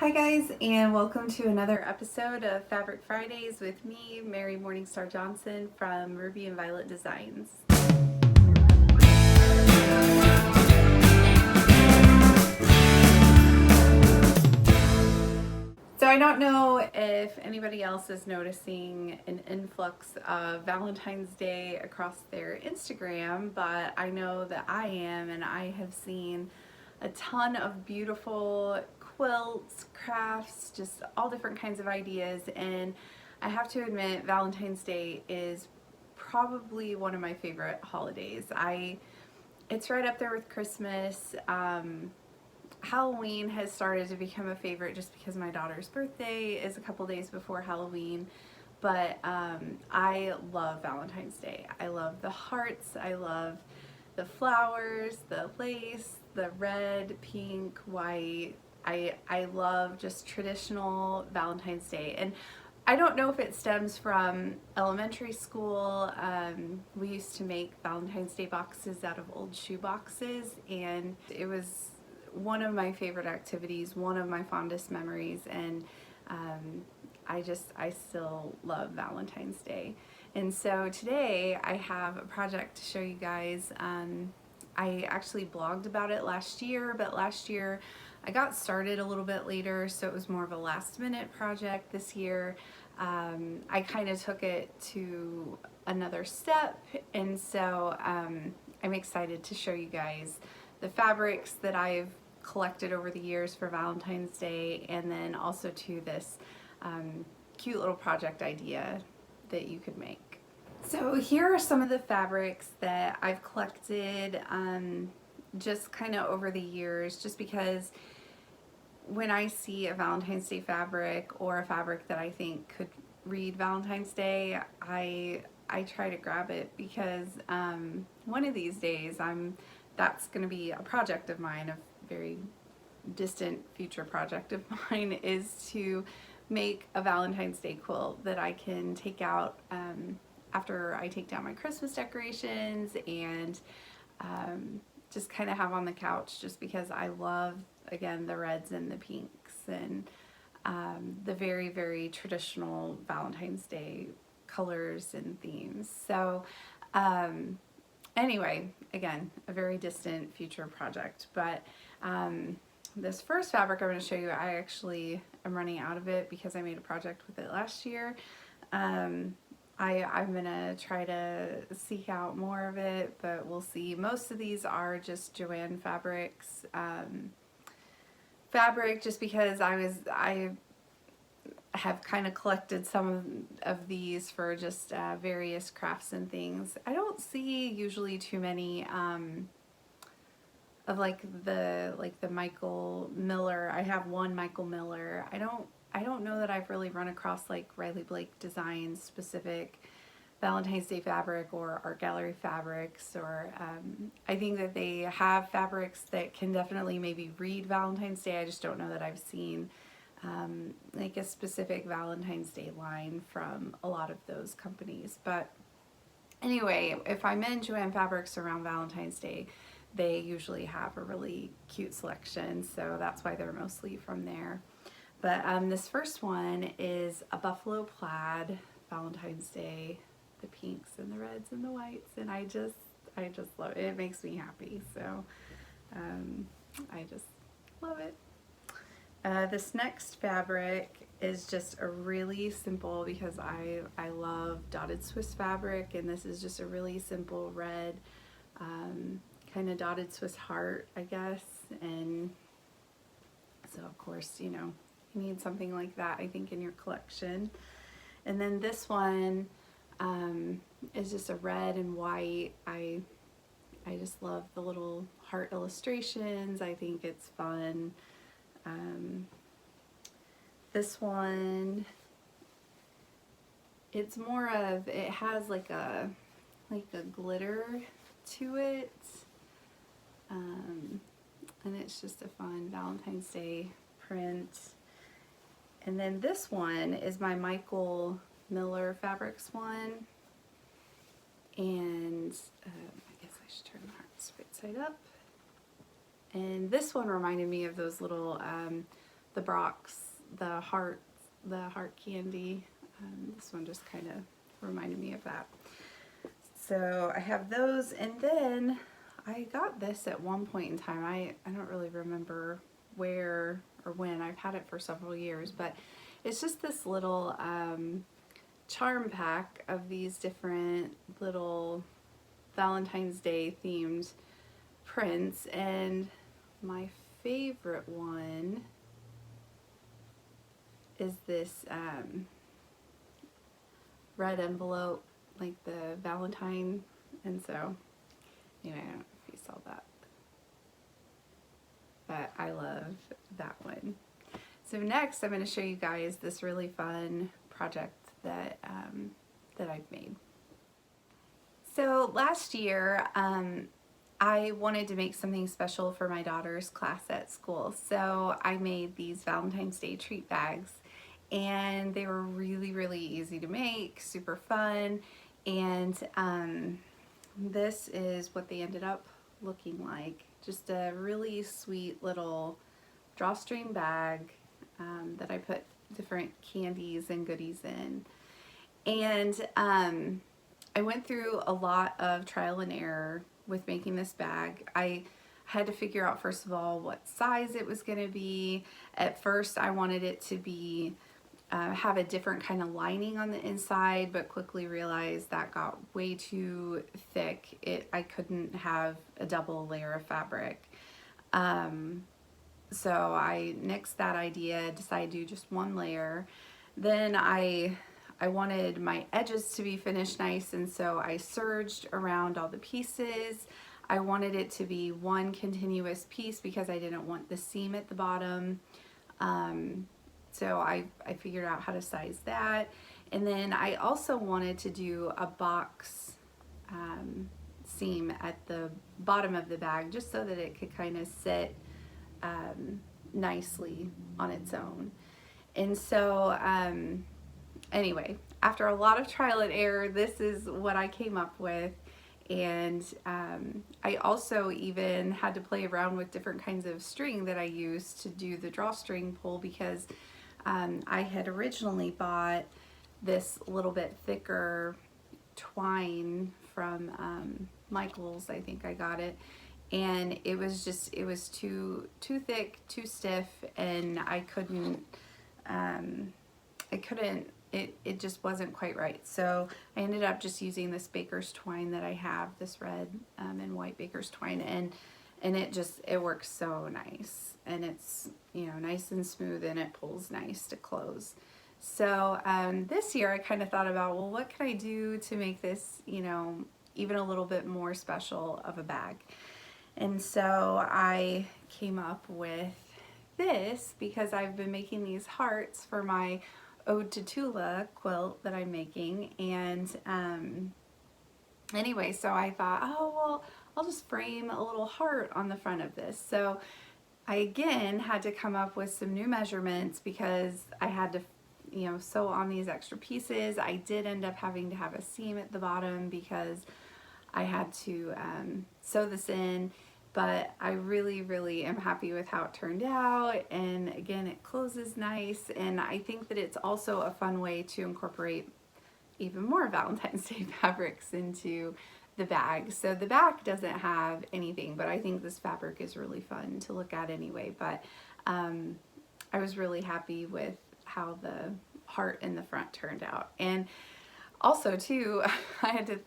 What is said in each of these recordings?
Hi guys, and welcome to another episode of Fabric Fridays with me, Mary Morningstar Johnson from Ruby and Violet Designs. So I don't know if anybody else is noticing an influx of Valentine's Day across their Instagram, but I know that I am, and I have seen a ton of beautiful quilts, crafts, just all different kinds of ideas. And I have to admit, Valentine's Day is probably one of my favorite holidays. It's right up there with Christmas. Halloween has started to become a favorite just because my daughter's birthday is a couple days before Halloween. But I love Valentine's Day. I love the hearts. I love the flowers, the lace, the red, pink, white. I love just traditional Valentine's Day. And I don't know if it stems from elementary school. We used to make Valentine's Day boxes out of old shoe boxes, and it was one of my favorite activities, one of my fondest memories, and I still love Valentine's Day. And so today I have a project to show you guys. I actually blogged about it last year, but last year I got started a little bit later, so it was more of a last minute project. This year I kind of took it to another step, and so I'm excited to show you guys the fabrics that I've collected over the years for Valentine's Day, and then also to this cute little project idea that you could make. So here are some of the fabrics that I've collected just kind of over the years, just because when I see a Valentine's Day fabric or a fabric that I think could read Valentine's Day, I try to grab it, because one of these days that's going to be a project of mine, a very distant future project of mine, is to make a Valentine's Day quilt that I can take out after I take down my Christmas decorations, and just kind of have on the couch, just because I love, again, the reds and the pinks, and the very, very traditional Valentine's Day colors and themes. So anyway, again, a very distant future project, but this first fabric I'm going to show you, I actually am running out of it because I made a project with it last year. I'm going to try to seek out more of it, but we'll see. Most of these are just Joann Fabrics fabric, just because I have kind of collected some of these for just various crafts and things. I don't see usually too many of like the Michael Miller. I have one Michael Miller. I don't know that I've really run across like Riley Blake Designs specific Valentine's Day fabric or art gallery fabrics, or I think that they have fabrics that can definitely maybe read Valentine's Day. I just don't know that I've seen like a specific Valentine's Day line from a lot of those companies. But anyway, if I'm in Joann Fabrics around Valentine's Day, they usually have a really cute selection, so that's why they're mostly from there. But this first one is a buffalo plaid Valentine's Day, the pinks and the reds and the whites, and I just love it. It makes me happy, so I just love it. This next fabric is just a really simple, because I love dotted Swiss fabric, and this is just a really simple red kind of dotted Swiss heart, I guess. And so of course, you know, you need something like that, I think, in your collection. And then this one is just a red and white. I just love the little heart illustrations. I think it's fun. This one, it's more of, it has like a glitter to it, and it's just a fun Valentine's Day print. And then this one is my Michael Miller Fabrics one, and I guess I should turn the hearts right side up. And this one reminded me of those little the Brock's, the heart candy. This one just kind of reminded me of that. So I have those, and then I got this at one point in time. I don't really remember where or when. I've had it for several years, but it's just this little charm pack of these different little Valentine's Day themed prints, and my favorite one is this red envelope, like the Valentine. And so anyway, I don't know if you saw that, but I love that one. So next I'm going to show you guys this really fun project that that I've made. So last year I wanted to make something special for my daughter's class at school, so I made these Valentine's Day treat bags, and they were really easy to make, super fun, and this is what they ended up looking like. Just a really sweet little drawstring bag that I put different candies and goodies in. And I went through a lot of trial and error with making this bag. I had to figure out, first of all, what size it was going to be. At first I wanted it to be have a different kind of lining on the inside, but quickly realized that got way too thick. I couldn't have a double layer of fabric. So I nixed that idea, decided to do just one layer. Then I wanted my edges to be finished nice, and so I serged around all the pieces. I wanted it to be one continuous piece because I didn't want the seam at the bottom. So I figured out how to size that. And then I also wanted to do a box seam at the bottom of the bag, just so that it could kind of sit nicely on its own. And so anyway, after a lot of trial and error, this is what I came up with. And I also even had to play around with different kinds of string that I used to do the drawstring pull, because I had originally bought this little bit thicker twine from Michael's, I think I got it, and it was too thick, too stiff, and it just wasn't quite right. So I ended up just using this baker's twine that I have, this red and white baker's twine, and it works so nice, and it's, you know, nice and smooth, and it pulls nice to close. So this year I kind of thought about, well, what can I do to make this, you know, even a little bit more special of a bag? And so I came up with this because I've been making these hearts for my Ode to Tula quilt that I'm making, and anyway, so I thought, oh well, I'll just frame a little heart on the front of this. So I again had to come up with some new measurements because I had to, you know, sew on these extra pieces. I did end up having to have a seam at the bottom because I had to sew this in, but I really am happy with how it turned out. And again, it closes nice, and I think that it's also a fun way to incorporate even more Valentine's Day fabrics into the bag. So the back doesn't have anything, but I think this fabric is really fun to look at anyway. But I was really happy with how the heart in the front turned out. And also too, I had to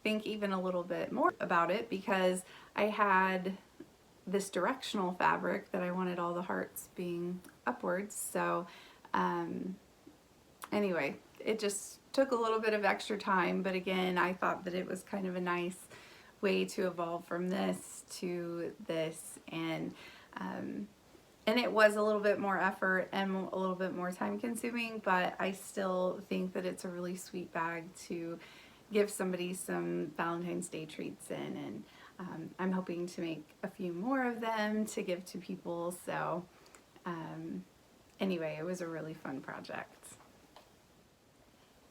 think even a little bit more about it because I had this directional fabric that I wanted all the hearts being upwards. So anyway, it just took a little bit of extra time, but again, I thought that it was kind of a nice way to evolve from this to this, and it was a little bit more effort and a little bit more time consuming, but I still think that it's a really sweet bag to give somebody some Valentine's Day treats in, and I'm hoping to make a few more of them to give to people. So anyway, it was a really fun project.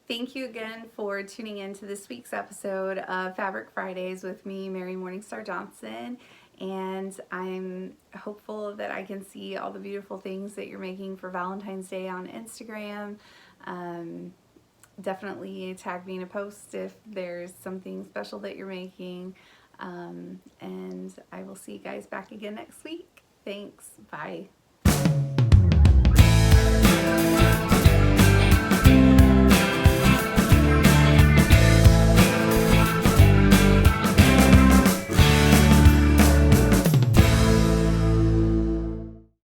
Thank you again for tuning in to this week's episode of Fabric Fridays with me, Mary Morningstar Johnson. and I'm hopeful that I can see all the beautiful things that you're making for Valentine's Day on Instagram. Definitely tag me in a post if there's something special that you're making. And I will see you guys back again next week. Thanks. Bye.